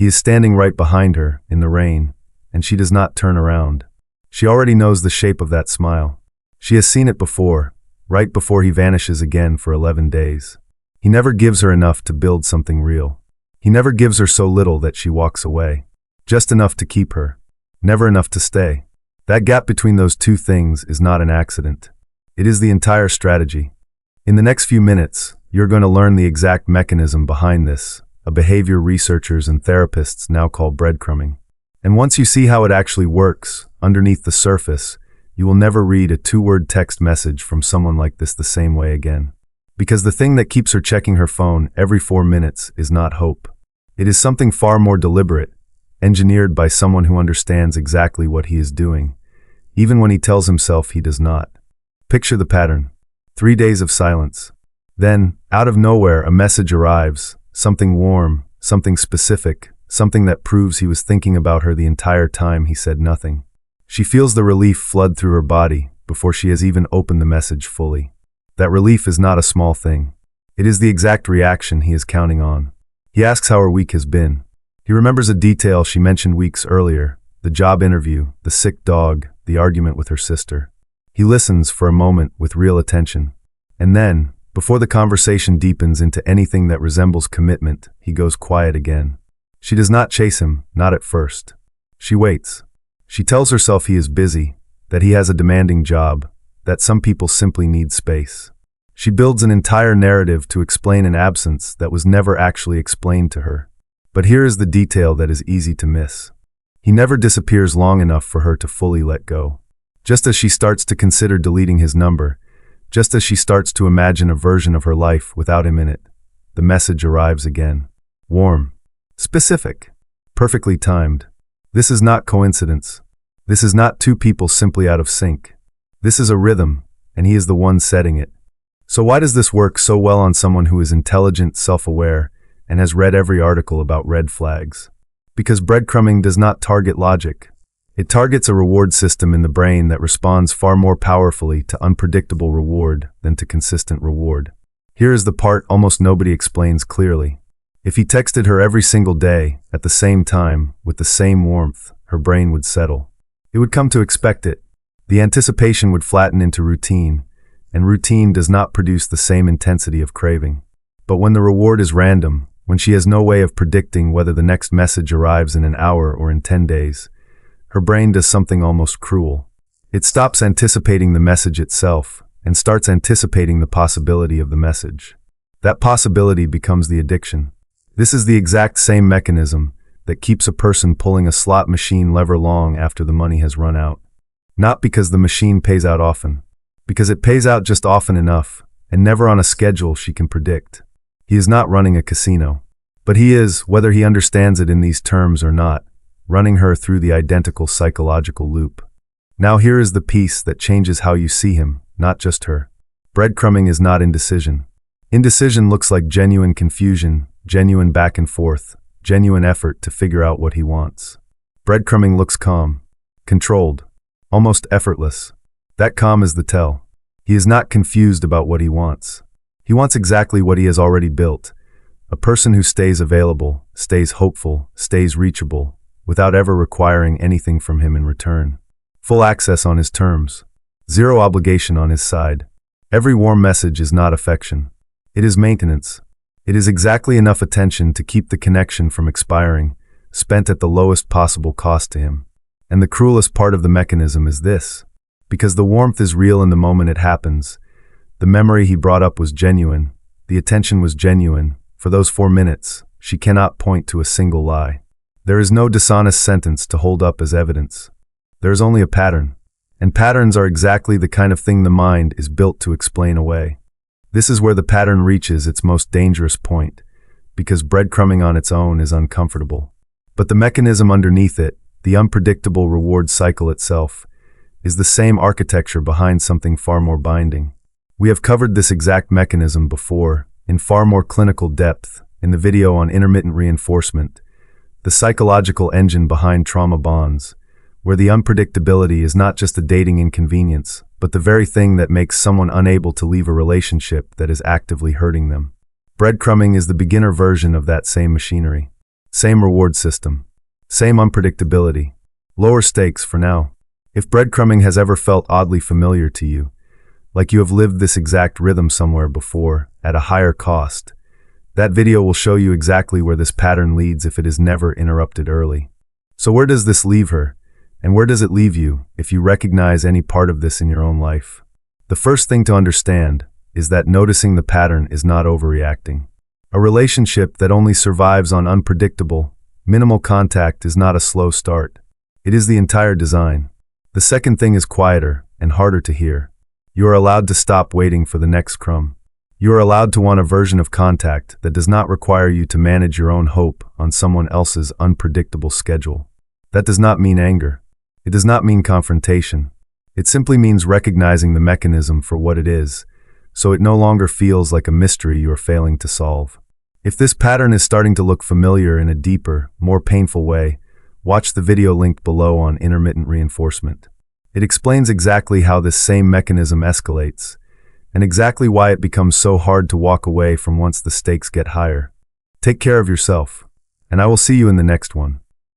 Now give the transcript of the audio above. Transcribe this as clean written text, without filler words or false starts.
He is standing right behind her, in the rain, and she does not turn around. She already knows the shape of that smile. She has seen it before, right before he vanishes again for 11 days. He never gives her enough to build something real. He never gives her so little that she walks away. Just enough to keep her. Never enough to stay. That gap between those two things is not an accident. It is the entire strategy. In the next few minutes, you're going to learn the exact mechanism behind this, a behavior researchers and therapists now call breadcrumbing. And once you see how it actually works, underneath the surface, you will never read a 2-word text message from someone like this the same way again. Because the thing that keeps her checking her phone every 4 minutes is not hope. It is something far more deliberate, engineered by someone who understands exactly what he is doing, even when he tells himself he does not. Picture the pattern. 3 days of silence. Then, out of nowhere, a message arrives, something warm, something specific, something that proves he was thinking about her the entire time he said nothing. She feels the relief flood through her body before she has even opened the message fully. That relief is not a small thing. It is the exact reaction he is counting on. He asks how her week has been. He remembers a detail she mentioned weeks earlier, the job interview, the sick dog, the argument with her sister. He listens for a moment with real attention. And then, before the conversation deepens into anything that resembles commitment, he goes quiet again. She does not chase him, not at first. She waits. She tells herself he is busy, that he has a demanding job, that some people simply need space. She builds an entire narrative to explain an absence that was never actually explained to her. But here is the detail that is easy to miss. He never disappears long enough for her to fully let go. Just as she starts to consider deleting his number, just as she starts to imagine a version of her life without him in it, the message arrives again. Warm. Specific. Perfectly timed. This is not coincidence. This is not two people simply out of sync. This is a rhythm, and he is the one setting it. So why does this work so well on someone who is intelligent, self-aware, and has read every article about red flags? Because breadcrumbing does not target logic. It targets a reward system in the brain that responds far more powerfully to unpredictable reward than to consistent reward. Here is the part almost nobody explains clearly. If he texted her every single day, at the same time, with the same warmth, her brain would settle. It would come to expect it. The anticipation would flatten into routine, and routine does not produce the same intensity of craving. But when the reward is random, when she has no way of predicting whether the next message arrives in an hour or in 10 days, her brain does something almost cruel. It stops anticipating the message itself and starts anticipating the possibility of the message. That possibility becomes the addiction. This is the exact same mechanism that keeps a person pulling a slot machine lever long after the money has run out. Not because the machine pays out often, because it pays out just often enough and never on a schedule she can predict. He is not running a casino, but he is, whether he understands it in these terms or not, running her through the identical psychological loop. Now here is the piece that changes how you see him, not just her. Breadcrumbing is not indecision. Indecision looks like genuine confusion, genuine back and forth, genuine effort to figure out what he wants. Breadcrumbing looks calm, controlled, almost effortless. That calm is the tell. He is not confused about what he wants. He wants exactly what he has already built. A person who stays available, stays hopeful, stays reachable, without ever requiring anything from him in return. Full access on his terms. Zero obligation on his side. Every warm message is not affection. It is maintenance. It is exactly enough attention to keep the connection from expiring, spent at the lowest possible cost to him. And the cruelest part of the mechanism is this. Because the warmth is real in the moment it happens. The memory he brought up was genuine. The attention was genuine. For those 4 minutes, she cannot point to a single lie. There is no dishonest sentence to hold up as evidence. There is only a pattern. And patterns are exactly the kind of thing the mind is built to explain away. This is where the pattern reaches its most dangerous point, because breadcrumbing on its own is uncomfortable. But the mechanism underneath it, the unpredictable reward cycle itself, is the same architecture behind something far more binding. We have covered this exact mechanism before, in far more clinical depth, in the video on intermittent reinforcement, the psychological engine behind trauma bonds, where the unpredictability is not just a dating inconvenience, but the very thing that makes someone unable to leave a relationship that is actively hurting them. Breadcrumbing is the beginner version of that same machinery. Same reward system. Same unpredictability. Lower stakes for now. If breadcrumbing has ever felt oddly familiar to you, like you have lived this exact rhythm somewhere before, at a higher cost, that video will show you exactly where this pattern leads if it is never interrupted early. So where does this leave her? And where does it leave you if you recognize any part of this in your own life? The first thing to understand is that noticing the pattern is not overreacting. A relationship that only survives on unpredictable, minimal contact is not a slow start. It is the entire design. The second thing is quieter and harder to hear. You are allowed to stop waiting for the next crumb. You are allowed to want a version of contact that does not require you to manage your own hope on someone else's unpredictable schedule. That does not mean anger. It does not mean confrontation. It simply means recognizing the mechanism for what it is, so it no longer feels like a mystery you are failing to solve. If this pattern is starting to look familiar in a deeper, more painful way, watch the video linked below on intermittent reinforcement. It explains exactly how this same mechanism escalates, and exactly why it becomes so hard to walk away from once the stakes get higher. Take care of yourself, and I will see you in the next one.